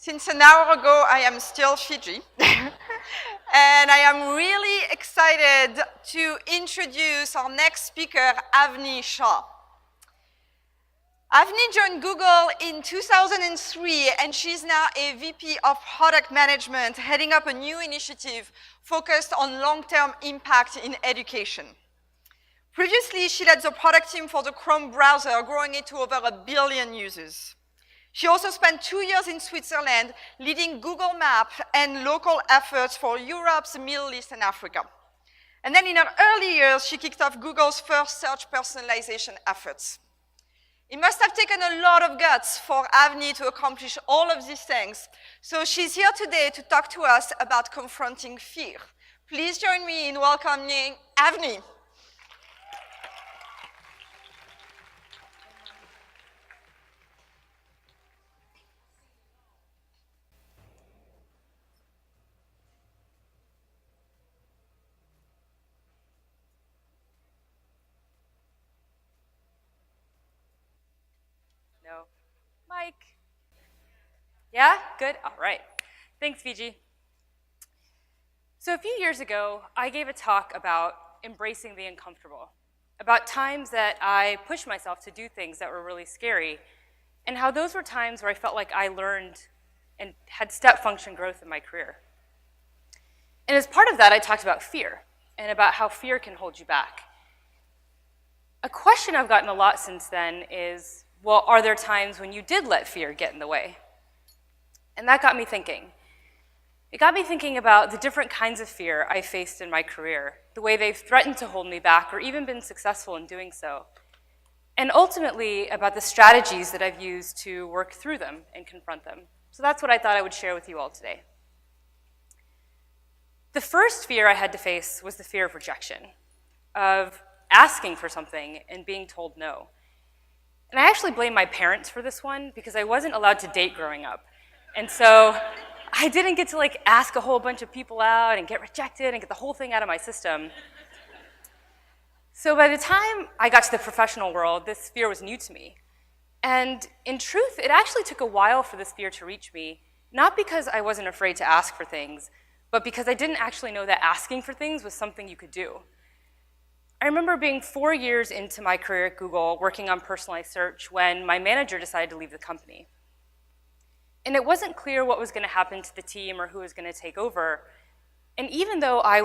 Since an hour ago, I am still Fiji. And I am really excited to introduce our next speaker, Avni Shah. Avni joined Google in 2003, and she's now a VP of Product Management, heading up a new initiative focused on long-term impact in education. Previously, she led the product team for the Chrome browser, growing it to over 1 billion users. She also spent 2 years in Switzerland leading Google Maps and local efforts for Europe, the Middle East, and Africa. And then in her early years, she kicked off Google's first search personalization efforts. It must have taken a lot of guts for Avni to accomplish all of these things. So she's here today to talk to us about confronting fear. Please join me in welcoming Avni. No. Mike? Yeah? Good? All right. Thanks, Fiji. So a few years ago, I gave a talk about embracing the uncomfortable, about times that I pushed myself to do things that were really scary, and how those were times where I felt like I learned and had step function growth in my career. And as part of that, I talked about fear, and about how fear can hold you back. A question I've gotten a lot since then is, well, are there times when you did let fear get in the way? And that got me thinking. It got me thinking about the different kinds of fear I faced in my career, the way they've threatened to hold me back or even been successful in doing so, and ultimately about the strategies that I've used to work through them and confront them. So that's what I thought I would share with you all today. The first fear I had to face was the fear of rejection, of asking for something and being told no. And I actually blame my parents for this one because I wasn't allowed to date growing up. And so I didn't get to ask a whole bunch of people out and get rejected and get the whole thing out of my system. So by the time I got to the professional world, this fear was new to me. And in truth, it actually took a while for this fear to reach me, not because I wasn't afraid to ask for things, but because I didn't actually know that asking for things was something you could do. I remember being 4 years into my career at Google, working on personalized search, when my manager decided to leave the company. And it wasn't clear what was going to happen to the team or who was going to take over. And even though I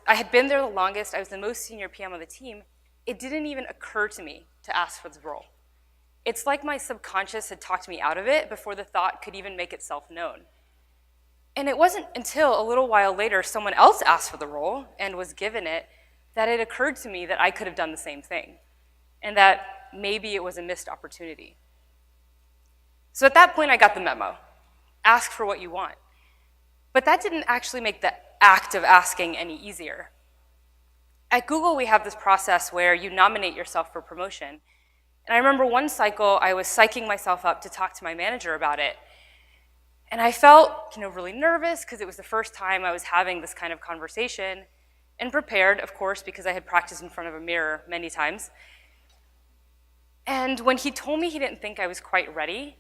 had been there the longest, I was the most senior PM on the team, it didn't even occur to me to ask for the role. It's like my subconscious had talked me out of it before the thought could even make itself known. And it wasn't until a little while later someone else asked for the role and was given it that it occurred to me that I could have done the same thing, and that maybe it was a missed opportunity. So at that point, I got the memo. Ask for what you want. But that didn't actually make the act of asking any easier. At Google, we have this process where you nominate yourself for promotion. And I remember one cycle, I was psyching myself up to talk to my manager about it. And I felt really nervous because it was the first time I was having this kind of conversation, and prepared, of course, because I had practiced in front of a mirror many times. And when he told me he didn't think I was quite ready,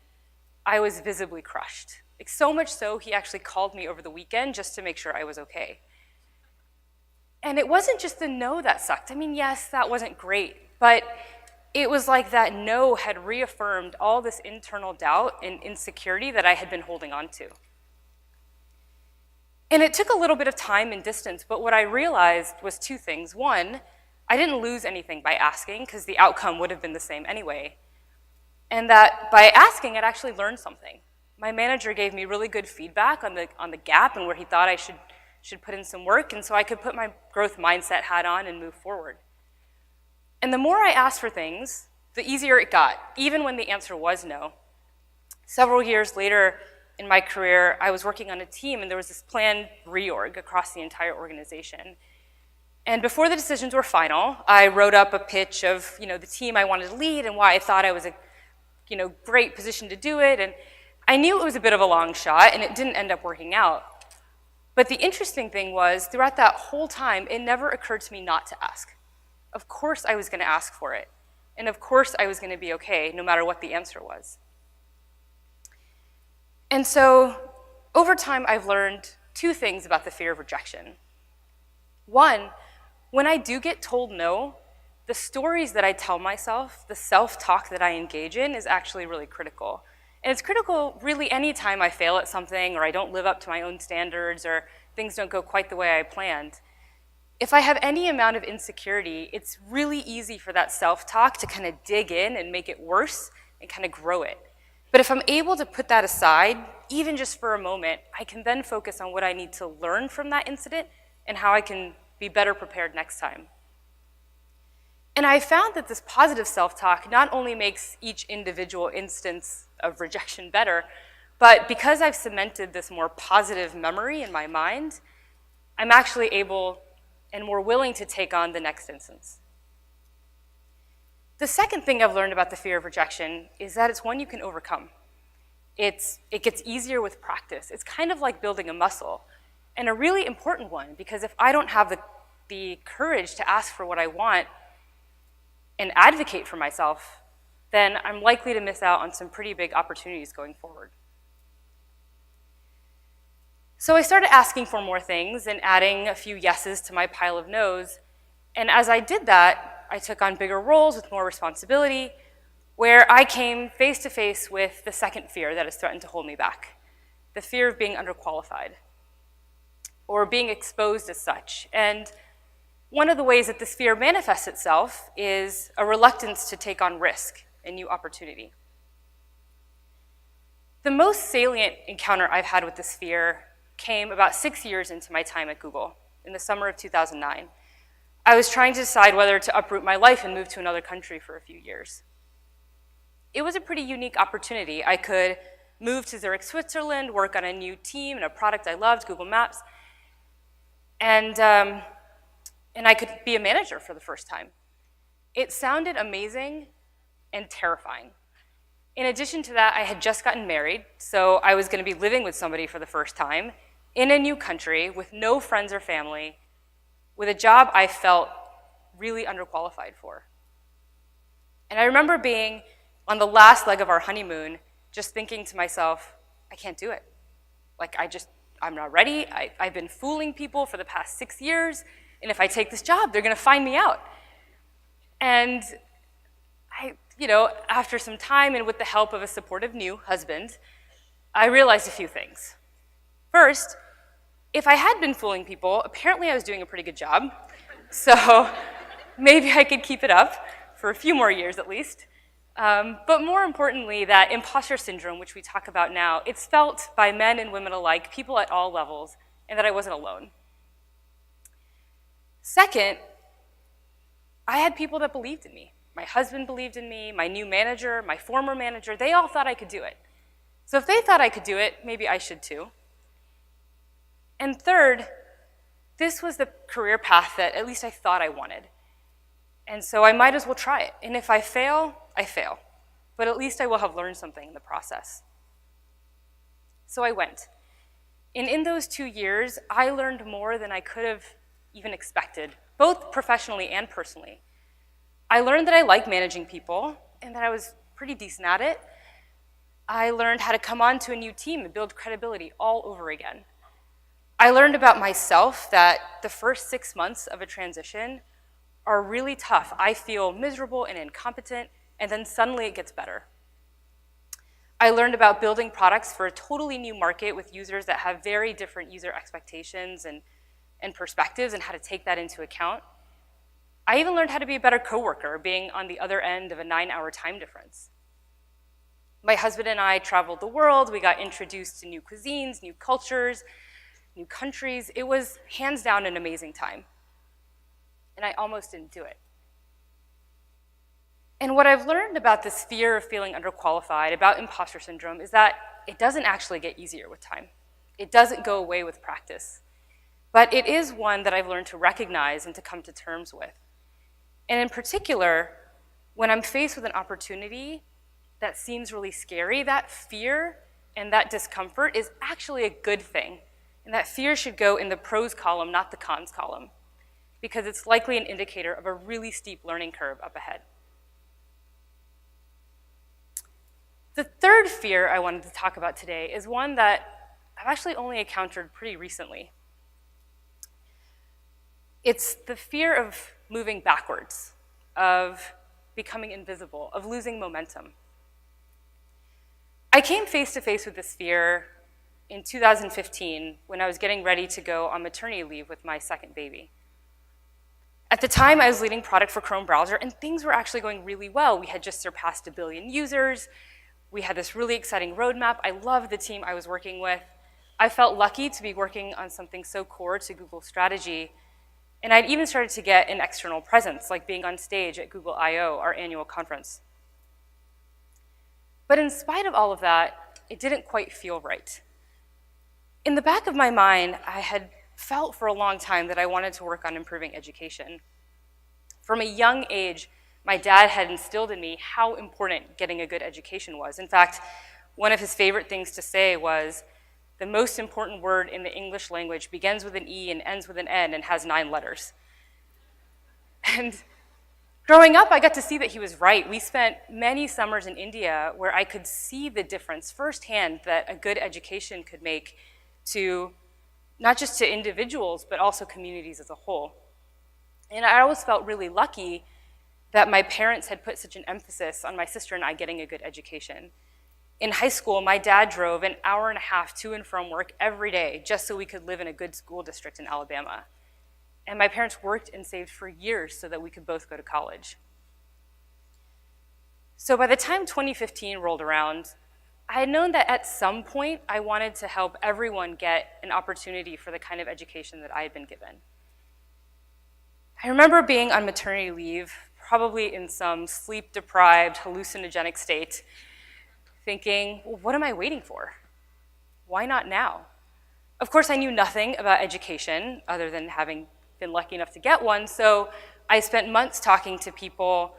I was visibly crushed. So much so, he actually called me over the weekend just to make sure I was okay. And it wasn't just the no that sucked. I mean, yes, that wasn't great, but it was like that no had reaffirmed all this internal doubt and insecurity that I had been holding on to. And it took a little bit of time and distance, but what I realized was two things. One, I didn't lose anything by asking, because the outcome would have been the same anyway. And that by asking, I'd actually learned something. My manager gave me really good feedback on the gap and where he thought I should put in some work, and so I could put my growth mindset hat on and move forward. And the more I asked for things, the easier it got, even when the answer was no. Several years later, in my career, I was working on a team, and there was this planned reorg across the entire organization. And before the decisions were final, I wrote up a pitch of the team I wanted to lead and why I thought I was a great position to do it. And I knew it was a bit of a long shot, and it didn't end up working out. But the interesting thing was, throughout that whole time, it never occurred to me not to ask. Of course I was going to ask for it. And of course I was going to be okay, no matter what the answer was. And so Over time, I've learned two things about the fear of rejection. One, when I do get told no, the stories that I tell myself, the self-talk that I engage in is actually really critical. And it's critical really any time I fail at something or I don't live up to my own standards or things don't go quite the way I planned. If I have any amount of insecurity, it's really easy for that self-talk to kind of dig in and make it worse and kind of grow it. But if I'm able to put that aside, even just for a moment, I can then focus on what I need to learn from that incident and how I can be better prepared next time. And I found that this positive self-talk not only makes each individual instance of rejection better, but because I've cemented this more positive memory in my mind, I'm actually able and more willing to take on the next instance. The second thing I've learned about the fear of rejection is that it's one you can overcome. It gets easier with practice. It's kind of like building a muscle, and a really important one, because if I don't have the courage to ask for what I want and advocate for myself, then I'm likely to miss out on some pretty big opportunities going forward. So I started asking for more things and adding a few yeses to my pile of no's, and as I did that, I took on bigger roles with more responsibility, where I came face to face with the second fear that has threatened to hold me back, the fear of being underqualified or being exposed as such. And one of the ways that this fear manifests itself is a reluctance to take on risk and new opportunity. The most salient encounter I've had with this fear came about 6 years into my time at Google in the summer of 2009. I was trying to decide whether to uproot my life and move to another country for a few years. It was a pretty unique opportunity. I could move to Zurich, Switzerland, work on a new team and a product I loved, Google Maps, and I could be a manager for the first time. It sounded amazing and terrifying. In addition to that, I had just gotten married, so I was going to be living with somebody for the first time in a new country with no friends or family, with a job I felt really underqualified for. And I remember being on the last leg of our honeymoon, just thinking to myself, I can't do it. Like, I'm not ready. I've been fooling people for the past 6 years, and if I take this job, they're gonna find me out. And after some time and with the help of a supportive new husband, I realized a few things. First, if I had been fooling people, apparently I was doing a pretty good job. So maybe I could keep it up for a few more years at least. But more importantly, that imposter syndrome, which we talk about now, it's felt by men and women alike, people at all levels, and that I wasn't alone. Second, I had people that believed in me. My husband believed in me, my new manager, my former manager, they all thought I could do it. So if they thought I could do it, maybe I should too. And third, this was the career path that at least I thought I wanted. And so I might as well try it. And if I fail, I fail. But at least I will have learned something in the process. So I went. And in those 2 years, I learned more than I could have even expected, both professionally and personally. I learned that I like managing people and that I was pretty decent at it. I learned how to come onto a new team and build credibility all over again. I learned about myself that the first 6 months of a transition are really tough. I feel miserable and incompetent, and then suddenly it gets better. I learned about building products for a totally new market with users that have very different user expectations and perspectives and how to take that into account. I even learned how to be a better coworker, being on the other end of a 9-hour time difference. My husband and I traveled the world. We got introduced to new cuisines, new cultures, new countries. It was hands down an amazing time. And I almost didn't do it. And what I've learned about this fear of feeling underqualified, about imposter syndrome, is that it doesn't actually get easier with time. It doesn't go away with practice. But it is one that I've learned to recognize and to come to terms with. And in particular, when I'm faced with an opportunity that seems really scary, that fear and that discomfort is actually a good thing. And that fear should go in the pros column, not the cons column, because it's likely an indicator of a really steep learning curve up ahead. The third fear I wanted to talk about today is one that I've actually only encountered pretty recently. It's the fear of moving backwards, of becoming invisible, of losing momentum. I came face to face with this fear in 2015 when I was getting ready to go on maternity leave with my second baby. At the time, I was leading product for Chrome browser, and things were actually going really well. We had just surpassed 1 billion users. We had this really exciting roadmap. I loved the team I was working with. I felt lucky to be working on something so core to Google's strategy. And I'd even started to get an external presence, like being on stage at Google I/O, our annual conference. But in spite of all of that, it didn't quite feel right. In the back of my mind, I had felt for a long time that I wanted to work on improving education. From a young age, my dad had instilled in me how important getting a good education was. In fact, one of his favorite things to say was, the most important word in the English language begins with an E and ends with an N and has 9 letters. And growing up, I got to see that he was right. We spent many summers in India where I could see the difference firsthand that a good education could make to not just to individuals, but also communities as a whole. And I always felt really lucky that my parents had put such an emphasis on my sister and I getting a good education. In high school, my dad drove an hour and a half to and from work every day just so we could live in a good school district in Alabama. And my parents worked and saved for years so that we could both go to college. So by the time 2015 rolled around, I had known that at some point I wanted to help everyone get an opportunity for the kind of education that I had been given. I remember being on maternity leave, probably in some sleep-deprived, hallucinogenic state, thinking, well, what am I waiting for? Why not now? Of course, I knew nothing about education other than having been lucky enough to get one, so I spent months talking to people,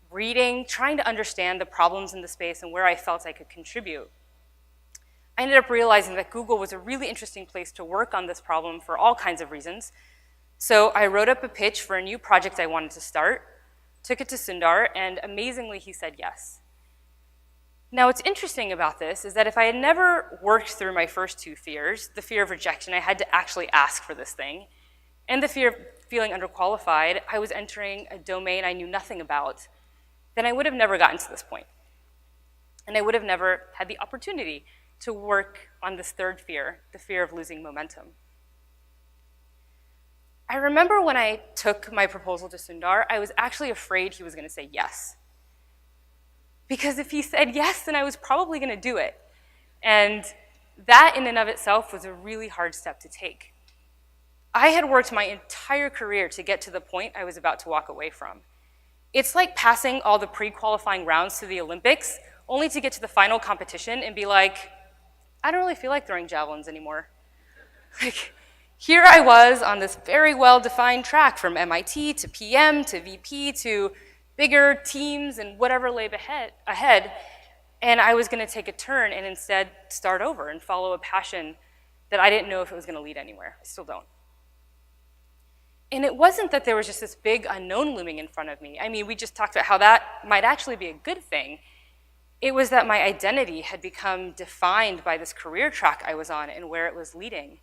reading, trying to understand the problems in the space and where I felt I could contribute. I ended up realizing that Google was a really interesting place to work on this problem for all kinds of reasons. So I wrote up a pitch for a new project I wanted to start, took it to Sundar, and amazingly, he said yes. Now, what's interesting about this is that if I had never worked through my first 2 fears, the fear of rejection, I had to actually ask for this thing, and the fear of feeling underqualified, I was entering a domain I knew nothing about, then I would have never gotten to this point. And I would have never had the opportunity to work on this third fear, the fear of losing momentum. I remember when I took my proposal to Sundar, I was actually afraid he was going to say yes. Because if he said yes, then I was probably going to do it. And that in and of itself was a really hard step to take. I had worked my entire career to get to the point I was about to walk away from. It's like passing all the pre-qualifying rounds to the Olympics, only to get to the final competition and be like, I don't really feel like throwing javelins anymore. Like, here I was on this very well-defined track from MIT to PM to VP to bigger teams and whatever lay ahead, and I was going to take a turn and instead start over and follow a passion that I didn't know if it was going to lead anywhere. I still don't. And it wasn't that there was just this big unknown looming in front of me. I mean, we just talked about how that might actually be a good thing. It was that my identity had become defined by this career track I was on and where it was leading.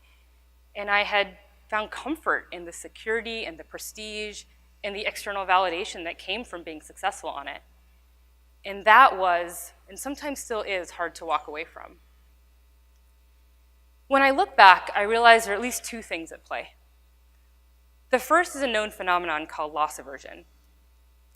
And I had found comfort in the security and the prestige and the external validation that came from being successful on it. And that was, and sometimes still is, hard to walk away from. When I look back, I realize there are at least 2 things at play. The first is a known phenomenon called loss aversion.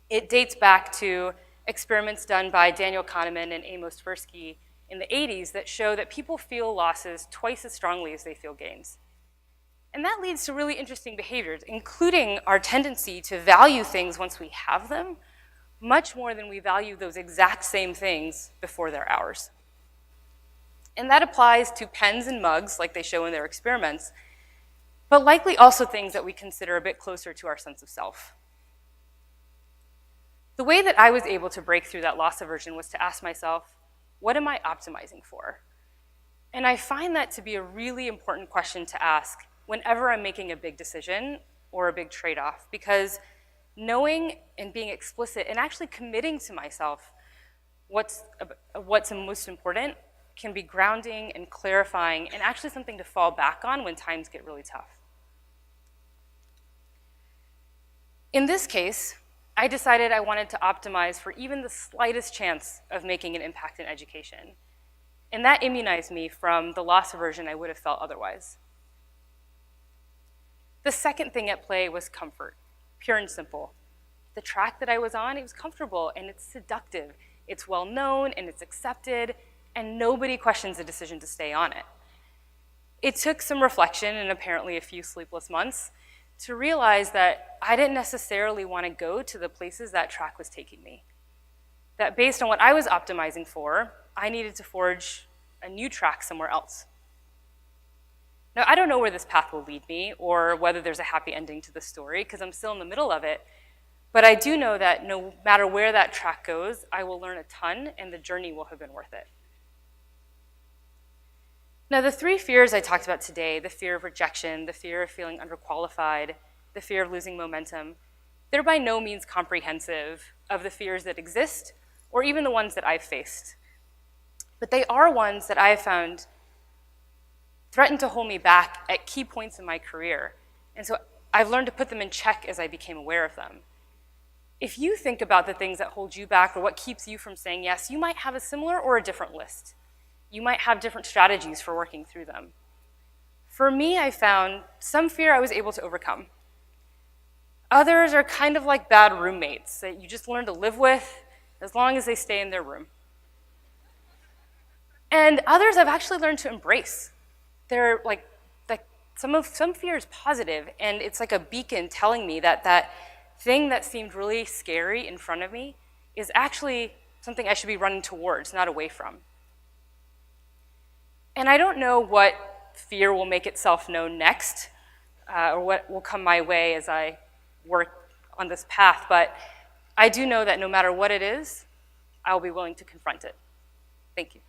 It dates back to experiments done by Daniel Kahneman and Amos Tversky in the 80s that show that people feel losses twice as strongly as they feel gains. And that leads to really interesting behaviors, including our tendency to value things once we have them, much more than we value those exact same things before they're ours. And that applies to pens and mugs, like they show in their experiments, but likely also things that we consider a bit closer to our sense of self. The way that I was able to break through that loss aversion was to ask myself, what am I optimizing for? And I find that to be a really important question to ask whenever I'm making a big decision or a big trade-off, because knowing and being explicit and actually committing to myself what's most important can be grounding and clarifying and actually something to fall back on when times get really tough. In this case, I decided I wanted to optimize for even the slightest chance of making an impact in education. And that immunized me from the loss aversion I would have felt otherwise. The second thing at play was comfort, pure and simple. The track that I was on, it was comfortable and it's seductive. It's well known and it's accepted, and nobody questions the decision to stay on it. It took some reflection and apparently a few sleepless months to realize that I didn't necessarily want to go to the places that track was taking me. That based on what I was optimizing for, I needed to forge a new track somewhere else. Now, I don't know where this path will lead me or whether there's a happy ending to the story because I'm still in the middle of it, but I do know that no matter where that track goes, I will learn a ton and the journey will have been worth it. Now, the three fears I talked about today, the fear of rejection, the fear of feeling underqualified, the fear of losing momentum, they're by no means comprehensive of the fears that exist or even the ones that I've faced. But they are ones that I have found threatened to hold me back at key points in my career. And so I've learned to put them in check as I became aware of them. If you think about the things that hold you back or what keeps you from saying yes, you might have a similar or a different list. You might have different strategies for working through them. For me, I found some fear I was able to overcome. Others are kind of like bad roommates that you just learn to live with as long as they stay in their room. And others I've actually learned to embrace. They're like some fear is positive, and it's like a beacon telling me that that thing that seemed really scary in front of me is actually something I should be running towards, not away from. And I don't know what fear will make itself known next, or what will come my way as I work on this path, but I do know that no matter what it is, I will be willing to confront it. Thank you.